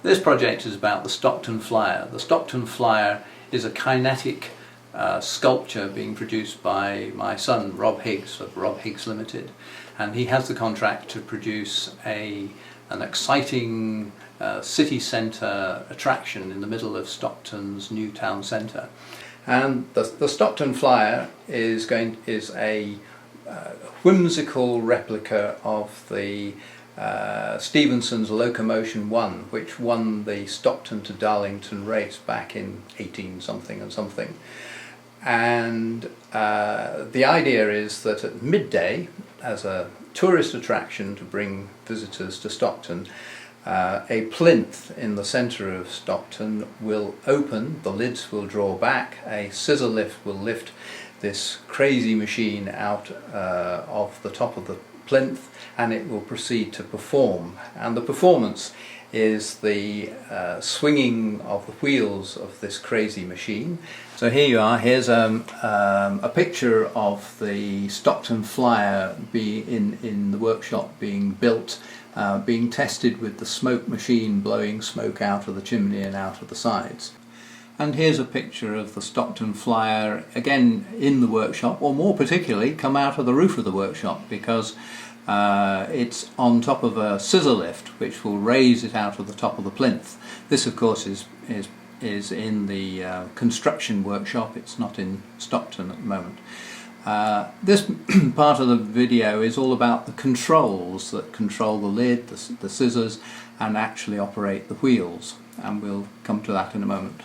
This project is about the Stockton Flyer. The Stockton Flyer is a kinetic sculpture being produced by my son Rob Higgs of Rob Higgs Limited, and he has the contract to produce an exciting city centre attraction in the middle of Stockton's new town centre. And the Stockton Flyer is a whimsical replica of the Stephenson's Locomotion 1, which won the Stockton to Darlington race back in 18 something and something. And the idea is that at midday, as a tourist attraction to bring visitors to Stockton, a plinth in the centre of Stockton will open, the lids will draw back, a scissor lift will lift this crazy machine out of the top of the plinth, and it will proceed to perform. And the performance is the swinging of the wheels of this crazy machine. So here you are. Here's a picture of the Stockton Flyer in the workshop being built, being tested with the smoke machine blowing smoke out of the chimney and out of the sides. And here's a picture of the Stockton Flyer again in the workshop, or more particularly come out of the roof of the workshop, because it's on top of a scissor lift which will raise it out of the top of the plinth. This of course is in the construction workshop, it's not in Stockton at the moment. This part of the video is all about the controls that control the lid, the scissors, and actually operate the wheels, and we'll come to that in a moment.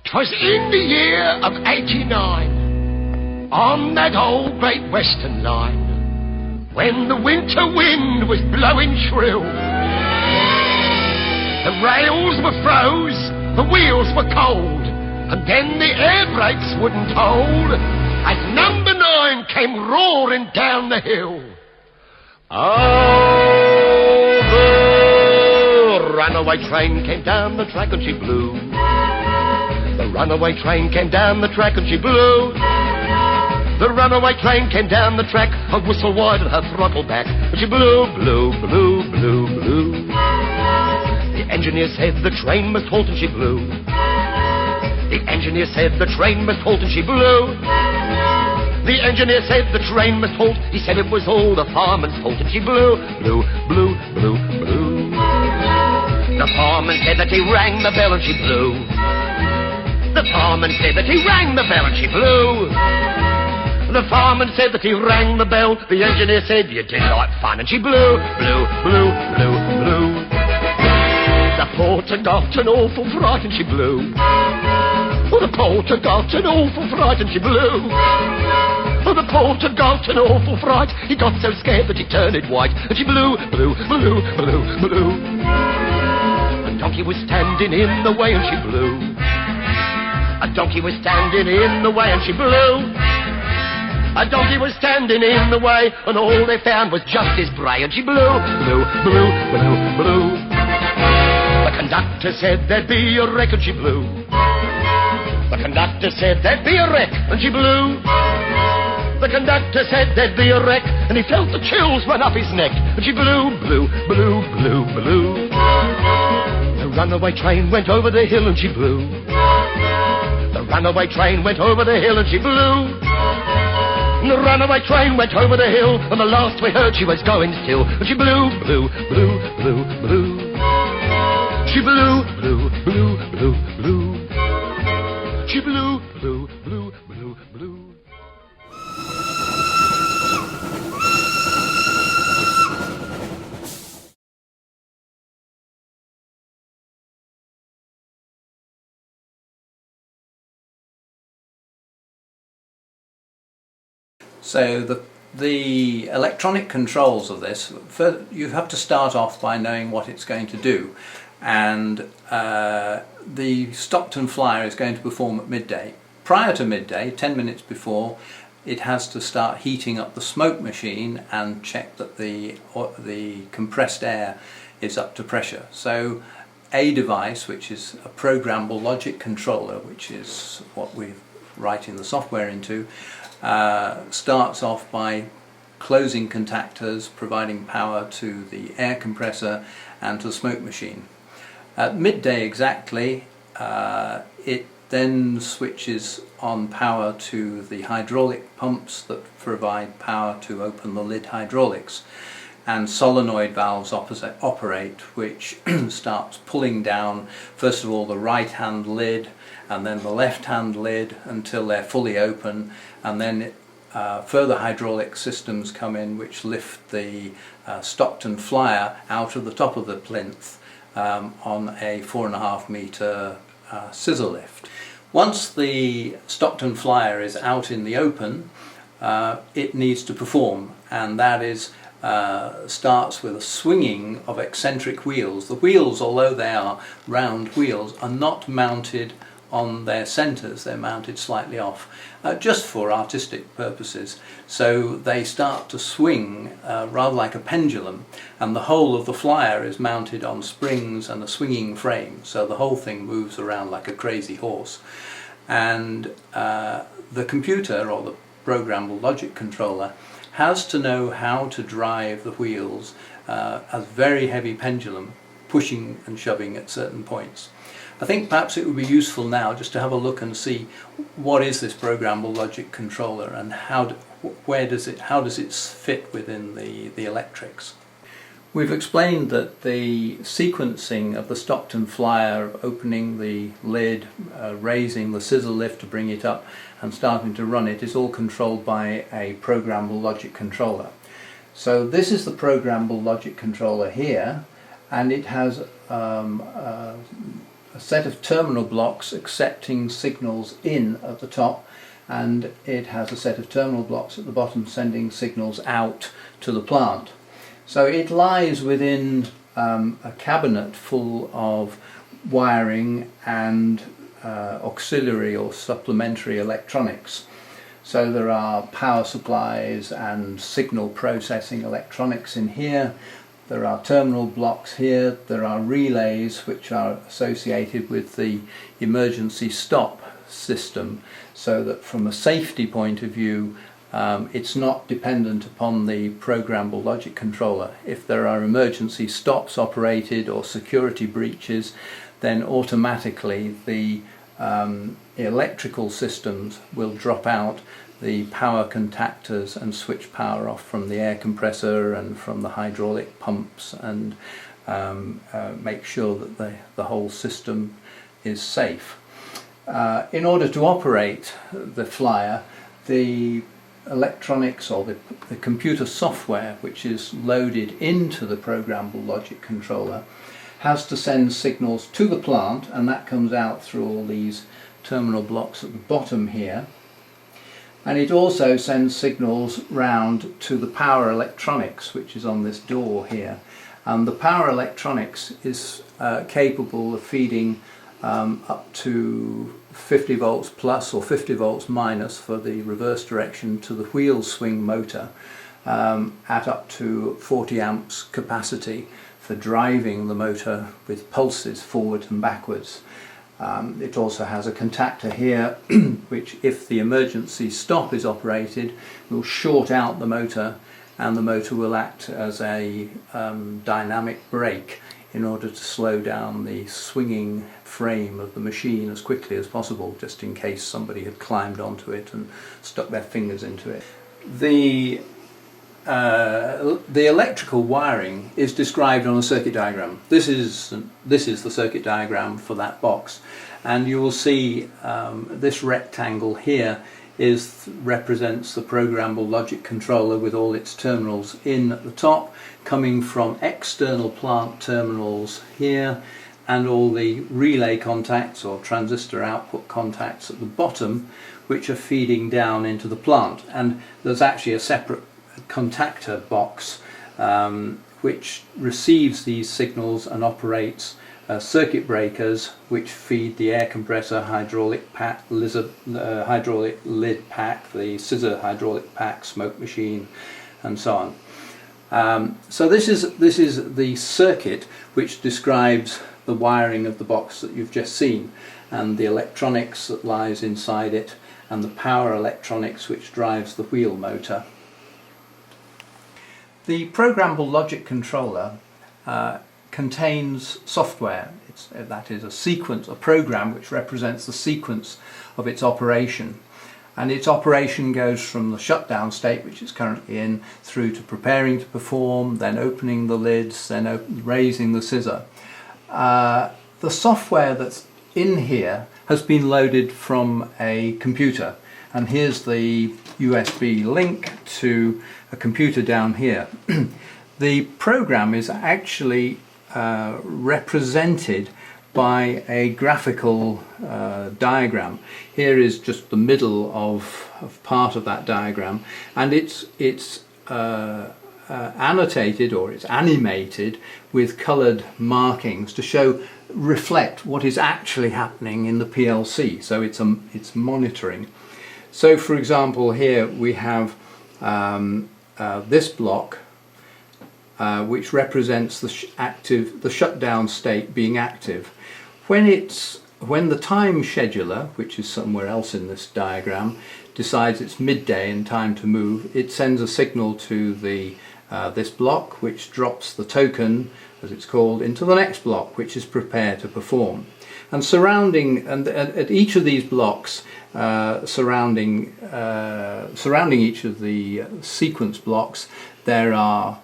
'Twas in the year of '89, on that old Great Western line, when the winter wind was blowing shrill. The rails were froze, the wheels were cold, and then the air brakes wouldn't hold, as number 9 came roaring down the hill. Oh, the runaway train came down the track and she blew. The runaway train came down the track and she blew. The runaway train came down the track, her whistle wide and her throttle back, and she blew, blew, blew, blew, blew. The engineer said the train must halt and she blew. The engineer said the train must halt and she blew. The engineer said the train must halt, he said it was all the fireman's fault, and she blew, blew, blew, blew, blew. The fireman said that he rang the bell and she blew. The fireman said that he rang the bell and she blew. The fireman said that he rang the bell. The engineer said you did like fun, and she blew, blew, blew, blew, blew. The porter got an awful fright and she blew. Oh, the porter got an awful fright and she blew. Oh, the porter got an awful fright. He got so scared that he turned white, and she blew, blew, blew, blew, blew. A donkey was standing in the way and she blew. A donkey was standing in the way and she blew. A donkey was standing in the way, and all they found was just his bray, and she blew, blew, blew, blew, blew. The conductor said there'd be a wreck and she blew. The conductor said there'd be a wreck and she blew. The conductor said there'd be a wreck, and he felt the chills run up his neck, and she blew, blew, blew, blew, blew. The runaway train went over the hill and she blew. The runaway train went over the hill and she blew. The runaway train went over the hill, and the last we heard she was going still, and she blew, blew, blew, blew, blew. She blew, blew, blew, blew, blew. She blew, blew, blew, blew, blew. So the electronic controls of this, you have to start off by knowing what it's going to do, and the Stockton Flyer is going to perform at midday. Prior to midday, 10 minutes before, it has to start heating up the smoke machine and check that the compressed air is up to pressure. So a device, which is a programmable logic controller, which is what we're writing the software into, starts off by closing contactors, providing power to the air compressor and to the smoke machine. At midday exactly, it then switches on power to the hydraulic pumps that provide power to open the lid hydraulics, and solenoid valves operate, which starts pulling down first of all the right hand lid and then the left hand lid until they're fully open, and then further hydraulic systems come in which lift the Stockton Flyer out of the top of the plinth on a 4.5 metre scissor lift. Once the Stockton Flyer is out in the open, it needs to perform, and that is starts with a swinging of eccentric wheels. The wheels, although they are round wheels, are not mounted on their centres, they're mounted slightly off, just for artistic purposes. So they start to swing rather like a pendulum, and the whole of the Flyer is mounted on springs and a swinging frame, so the whole thing moves around like a crazy horse. And the computer, or the programmable logic controller, has to know how to drive the wheels as a very heavy pendulum, pushing and shoving at certain points. I think perhaps it would be useful now just to have a look and see what is this programmable logic controller and how does it fit within the electrics. We've explained that the sequencing of the Stockton Flyer, of opening the lid, raising the scissor lift to bring it up and starting to run it, is all controlled by a programmable logic controller. So this is the programmable logic controller here, and it has a set of terminal blocks accepting signals in at the top, and it has a set of terminal blocks at the bottom sending signals out to the plant. So it lies within a cabinet full of wiring and auxiliary or supplementary electronics. So there are power supplies and signal processing electronics in here. There are terminal blocks here, there are relays which are associated with the emergency stop system, so that from a safety point of view it's not dependent upon the programmable logic controller. If there are emergency stops operated or security breaches, then automatically the electrical systems will drop out the power contactors and switch power off from the air compressor and from the hydraulic pumps, and make sure that the whole system is safe. In order to operate the Flyer, the electronics or the computer software which is loaded into the programmable logic controller has to send signals to the plant, and that comes out through all these terminal blocks at the bottom here. And it also sends signals round to the power electronics, which is on this door here. And the power electronics is capable of feeding up to 50 volts plus or 50 volts minus for the reverse direction to the wheel swing motor, at up to 40 amps capacity for driving the motor with pulses forward and backwards. It also has a contactor here which, if the emergency stop is operated, will short out the motor, and the motor will act as a dynamic brake in order to slow down the swinging frame of the machine as quickly as possible, just in case somebody had climbed onto it and stuck their fingers into it. The electrical wiring is described on a circuit diagram. This is the circuit diagram for that box, and you will see this rectangle here represents the programmable logic controller with all its terminals in at the top, coming from external plant terminals here, and all the relay contacts or transistor output contacts at the bottom, which are feeding down into the plant. And there's actually a separate contactor box which receives these signals and operates circuit breakers which feed the air compressor, hydraulic pack, hydraulic lid pack, the scissor hydraulic pack, smoke machine, and so on. So this is the circuit which describes the wiring of the box that you've just seen, and the electronics that lies inside it, and the power electronics which drives the wheel motor. The programmable logic controller contains software. That is a program which represents the sequence of its operation. And its operation goes from the shutdown state, which it's currently in, through to preparing to perform, then opening the lids, then raising the scissor. The software that's in here has been loaded from a computer, and here's the USB link to a computer down here. The program is actually represented by a graphical diagram. Here is just the middle of part of that diagram, and it's annotated, or it's animated with coloured markings to reflect what is actually happening in the PLC. So it's monitoring. So for example, here we have this block which represents the shutdown state being active. When the time scheduler, which is somewhere else in this diagram, decides it's midday and time to move, it sends a signal to this block, which drops the token, as it's called, into the next block, which is prepared to perform. And at each of these blocks, surrounding each of the sequence blocks, there are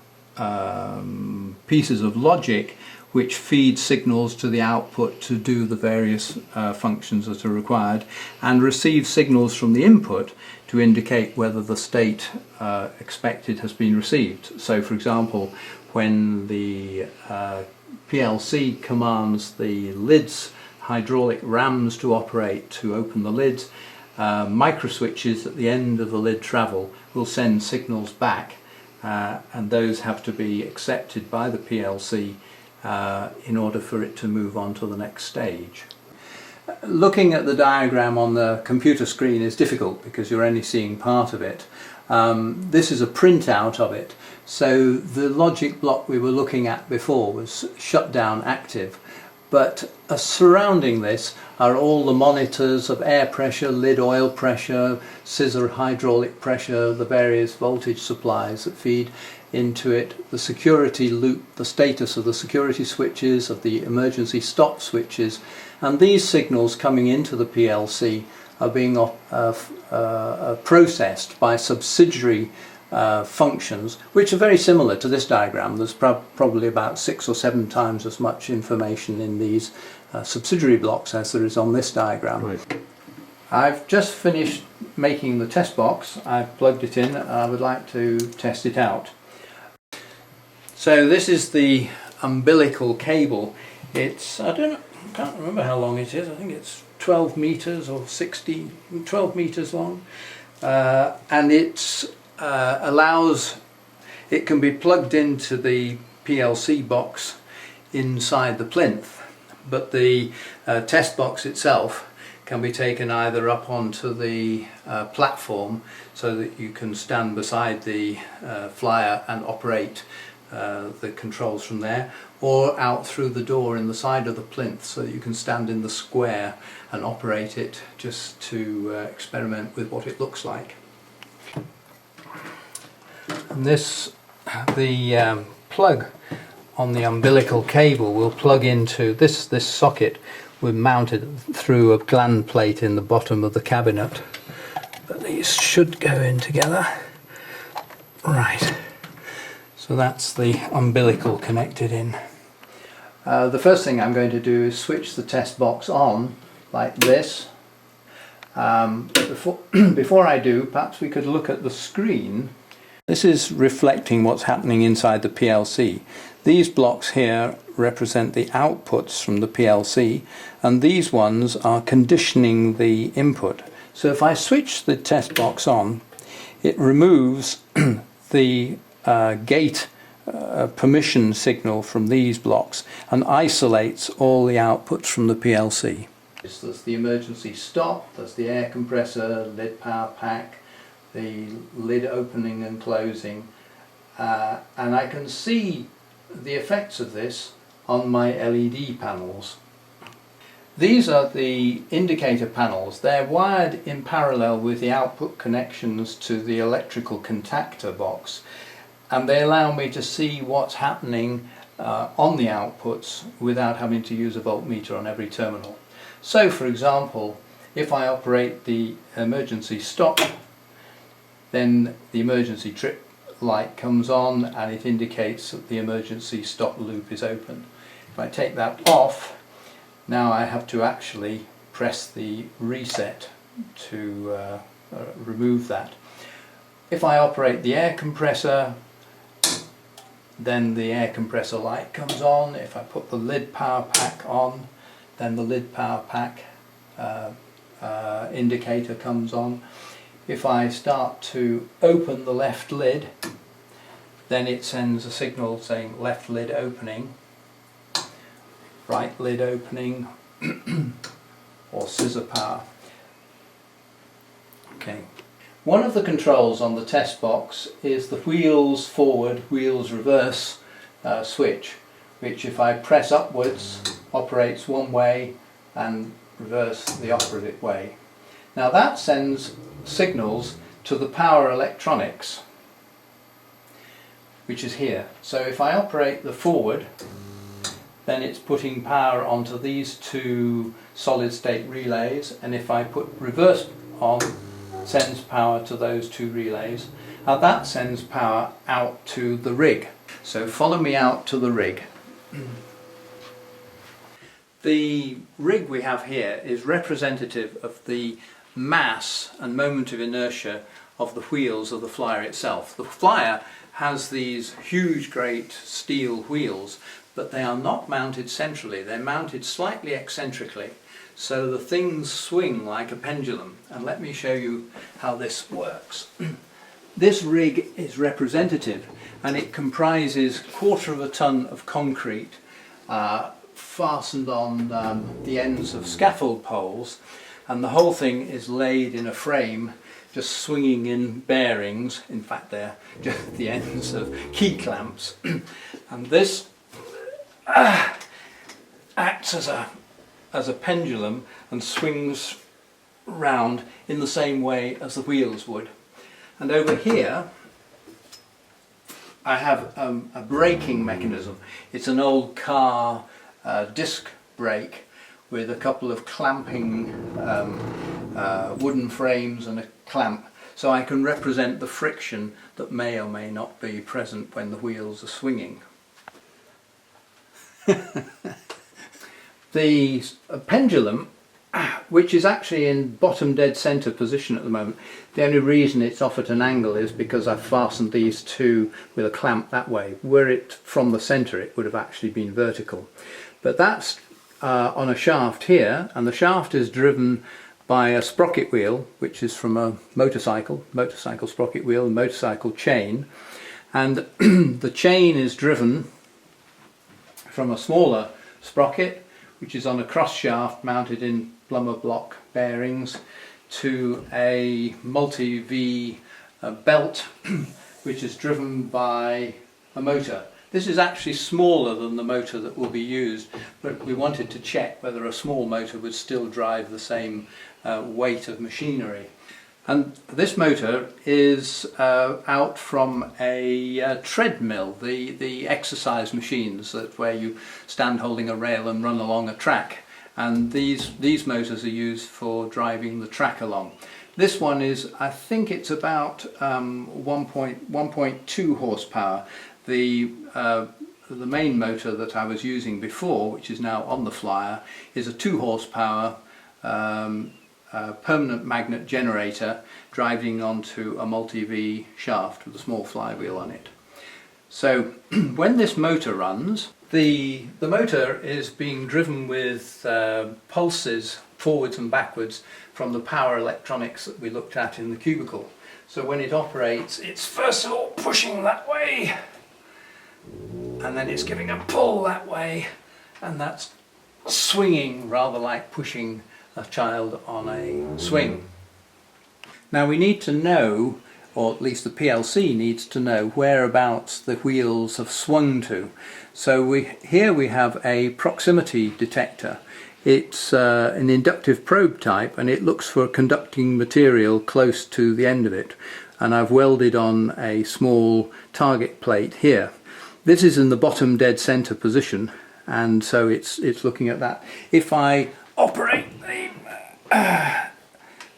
pieces of logic which feed signals to the output to do the various functions that are required, and receive signals from the input to indicate whether the state expected has been received. So for example, when the PLC commands the lids, hydraulic rams to operate to open the lids, microswitches at the end of the lid travel will send signals back, and those have to be accepted by the PLC in order for it to move on to the next stage. Looking at the diagram on the computer screen is difficult because you're only seeing part of it. This is a printout of it. So the logic block we were looking at before was shutdown active, but surrounding this are all the monitors of air pressure, lid oil pressure, scissor hydraulic pressure, the various voltage supplies that feed into it, the security loop, the status of the security switches, of the emergency stop switches, and these signals coming into the PLC are being processed by subsidiary functions, which are very similar to this diagram. There's probably about 6 or 7 times as much information in these subsidiary blocks as there is on this diagram. Right. I've just finished making the test box. I've plugged it in and I would like to test it out. So this is the umbilical cable. It's, I can't remember how long it is. I think it's 12 meters or 12 meters long, and it can be plugged into the PLC box inside the plinth, but the test box itself can be taken either up onto the platform so that you can stand beside the flyer and operate the controls from there, or out through the door in the side of the plinth so that you can stand in the square and operate it, just to experiment with what it looks like. And the plug on the umbilical cable will plug into this socket. We're mounted through a gland plate in the bottom of the cabinet, but these should go in together. Right. So that's the umbilical connected in. The first thing I'm going to do is switch the test box on like this. Before I do, perhaps we could look at the screen. This is reflecting what's happening inside the PLC. These blocks here represent the outputs from the PLC, and these ones are conditioning the input. So if I switch the test box on, it removes the gate permission signal from these blocks and isolates all the outputs from the PLC. There's the emergency stop, there's the air compressor, lid power pack, the lid opening and closing, and I can see the effects of this on my LED panels. These are the indicator panels. They're wired in parallel with the output connections to the electrical contactor box, and they allow me to see what's happening on the outputs without having to use a voltmeter on every terminal. So for example, if I operate the emergency stop, then the emergency trip light comes on and it indicates that the emergency stop loop is open. If I take that off, now I have to actually press the reset to remove that. If I operate the air compressor, then the air compressor light comes on. If I put the lid power pack on, then the lid power pack indicator comes on. If I start to open the left lid, then it sends a signal saying left lid opening, right lid opening, or scissor power. Okay. One of the controls on the test box is the wheels forward, wheels reverse switch, which if I press upwards operates one way and reverse the opposite way. Now that sends signals to the power electronics, which is here. So if I operate the forward, then it's putting power onto these two solid state relays, and if I put reverse on, it sends power to those two relays. Now that sends power out to the rig. So follow me out to the rig. The rig we have here is representative of the mass and moment of inertia of the wheels of the Flyer itself. The Flyer has these huge great steel wheels, but they are not mounted centrally, they're mounted slightly eccentrically, so the things swing like a pendulum. And let me show you how this works. This rig is representative, and it comprises 1/4 of a ton of concrete fastened on the ends of scaffold poles, and the whole thing is laid in a frame, just swinging in bearings. In fact, they're just the ends of key clamps. And this acts as a pendulum and swings round in the same way as the wheels would. And over here I have a braking mechanism. It's an old car disc brake with a couple of clamping wooden frames and a clamp, so I can represent the friction that may or may not be present when the wheels are swinging. The pendulum, which is actually in bottom dead centre position at the moment, the only reason it's off at an angle is because I've fastened these two with a clamp that way. Were it from the centre, it would have actually been vertical. But that's on a shaft here, and the shaft is driven by a sprocket wheel, which is from a motorcycle sprocket wheel, and motorcycle chain, and the chain is driven from a smaller sprocket, which is on a cross shaft mounted in plumber block bearings, to a multi-V belt, which is driven by a motor. This is actually smaller than the motor that will be used, but we wanted to check whether a small motor would still drive the same weight of machinery. And this motor is out from a treadmill, the exercise machines where you stand holding a rail and run along a track. And these motors are used for driving the track along. This one is, I think it's about 1.2 horsepower. The main motor that I was using before, which is now on the Flyer, is a 2 horsepower permanent magnet generator driving onto a multi-V shaft with a small flywheel on it. So when this motor runs, the motor is being driven with pulses forwards and backwards from the power electronics that we looked at in the cubicle. So when it operates, it's first of all pushing that way, and then it's giving a pull that way, and that's swinging rather like pushing a child on a swing. Now we need to know, or at least the PLC needs to know, whereabouts the wheels have swung to. So here we have a proximity detector It's an inductive probe type, and it looks for conducting material close to the end of it, and I've welded on a small target plate here. This is in the bottom dead center position, and so it's looking at that. If I operate the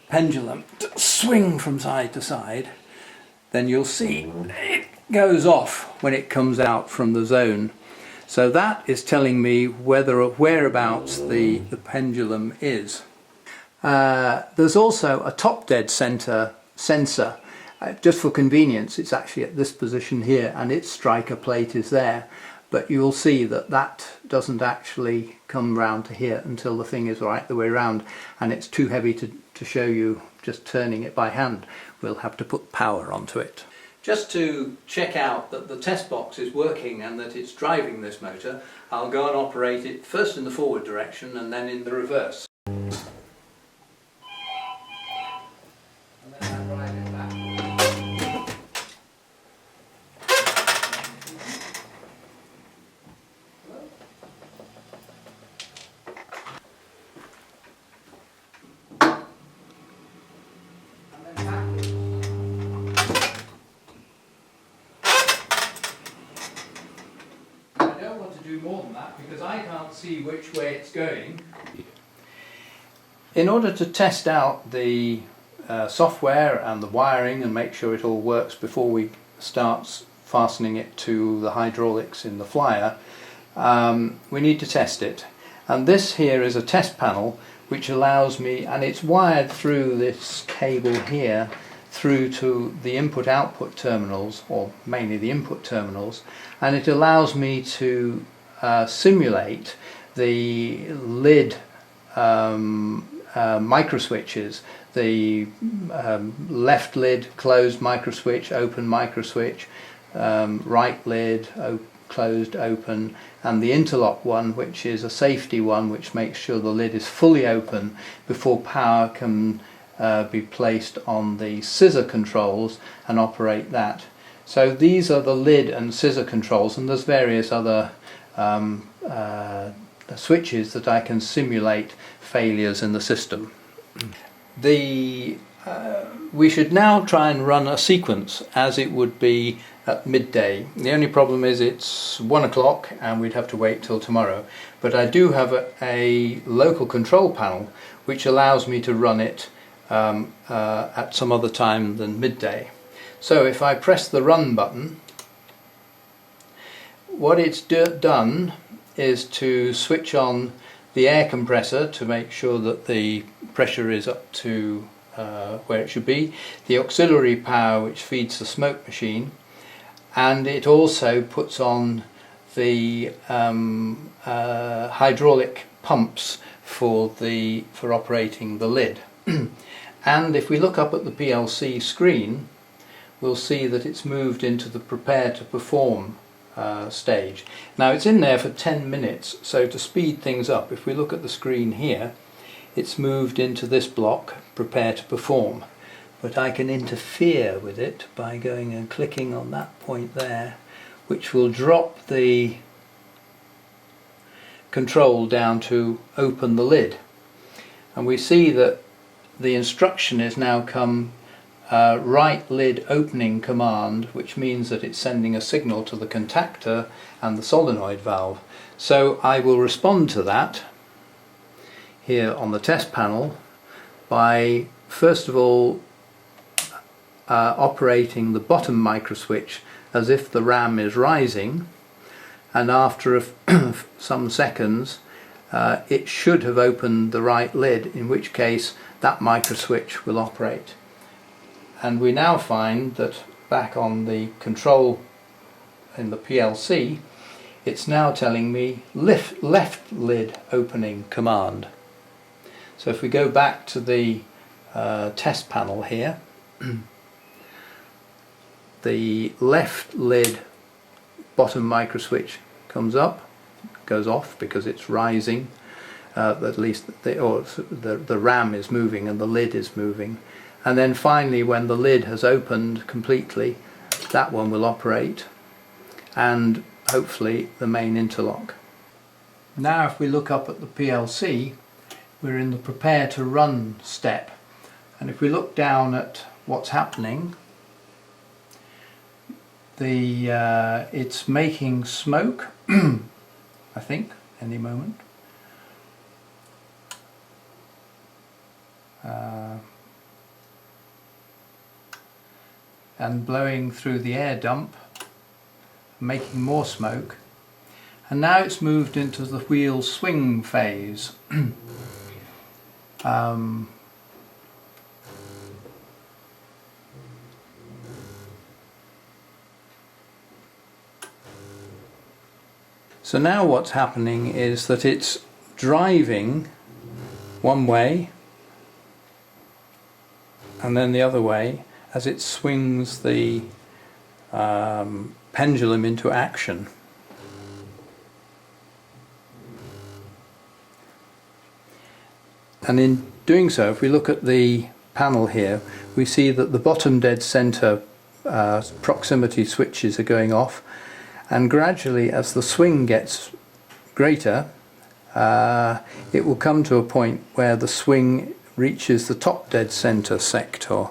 pendulum to swing from side to side, then you'll see it goes off when it comes out from the zone. So that is telling me whereabouts the pendulum is. There's also a top dead center sensor. Just for convenience, it's actually at this position here, and its striker plate is there. But you'll see that that doesn't actually come round to here until the thing is right the way round, and it's too heavy to show you just turning it by hand. We'll have to put power onto it. Just to check out that the test box is working and that it's driving this motor, I'll go and operate it first in the forward direction and then in the reverse. And then I drive it back. Do more than that because I can't see which way it's going. In order to test out the software and the wiring and make sure it all works before we start fastening it to the hydraulics in the Flyer, we need to test it. And this here is a test panel which allows me, and it's wired through this cable here through to the input-output terminals, or mainly the input terminals, and it allows me to simulate the lid microswitches, the left lid closed microswitch, open microswitch, right lid closed, open, and the interlock one, which is a safety one which makes sure the lid is fully open before power can be placed on the scissor controls and operate that. So these are the lid and scissor controls, and there's various other switches that I can simulate failures in the system. We should now try and run a sequence as it would be at midday. The only problem is it's 1 o'clock and we'd have to wait till tomorrow. But I do have a local control panel which allows me to run it at some other time than midday. So if I press the run button, what it's done is to switch on the air compressor to make sure that the pressure is up to where it should be, the auxiliary power which feeds the smoke machine, and it also puts on the hydraulic pumps for operating the lid. And if we look up at the PLC screen, we'll see that it's moved into the prepare to perform stage. Now it's in there for 10 minutes, so to speed things up, if we look at the screen here, it's moved into this block, prepare to perform. But I can interfere with it by going and clicking on that point there, which will drop the control down to open the lid. And we see that the instruction is now come right lid opening command, which means that it's sending a signal to the contactor and the solenoid valve. So I will respond to that here on the test panel by first of all operating the bottom microswitch as if the RAM is rising, and after some seconds it should have opened the right lid, in which case that microswitch will operate. And we now find that back on the control in the PLC, it's now telling me left lid opening command. So if we go back to the test panel here, the left lid bottom microswitch comes up, goes off because it's rising, at least the RAM is moving and the lid is moving. And then finally, when the lid has opened completely, that one will operate, and hopefully the main interlock. Now if we look up at the PLC, we're in the prepare to run step, and if we look down at what's happening, it's making smoke I think any moment. And blowing through the air dump, making more smoke, and now it's moved into the wheel swing phase. So now what's happening is that it's driving one way and then the other way as it swings the pendulum into action. And in doing so, if we look at the panel here, we see that the bottom dead center proximity switches are going off, and gradually as the swing gets greater, it will come to a point where the swing reaches the top dead center sector.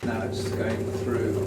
Now it's going through.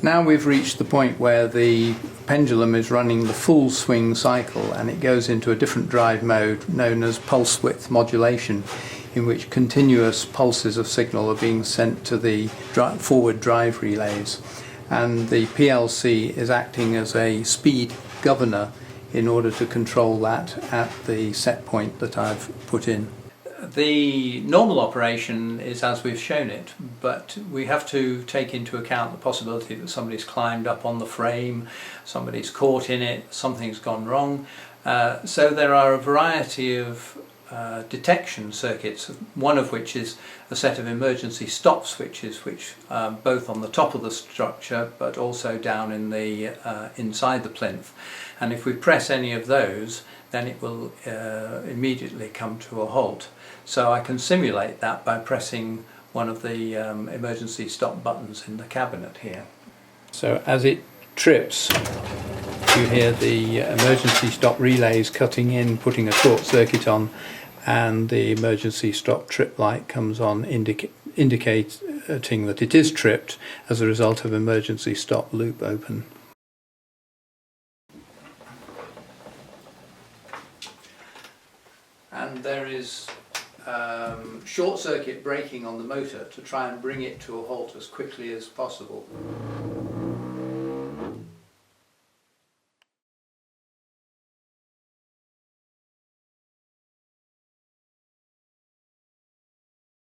Now we've reached the point where the pendulum is running the full swing cycle, and it goes into a different drive mode known as pulse width modulation, in which continuous pulses of signal are being sent to the forward drive relays, and the PLC is acting as a speed governor in order to control that at the set point that I've put in. The normal operation is as we've shown it, but we have to take into account the possibility that somebody's climbed up on the frame, somebody's caught in it, something's gone wrong. So there are a variety of detection circuits, one of which is a set of emergency stop switches, which both on the top of the structure but also down in the inside the plinth, and if we press any of those, then it will immediately come to a halt. So I can simulate that by pressing one of the emergency stop buttons in the cabinet here. So as it trips, you hear the emergency stop relays cutting in, putting a short circuit on, and the emergency stop trip light comes on, indicating that it is tripped as a result of emergency stop loop open. and there is short circuit braking on the motor to try and bring it to a halt as quickly as possible.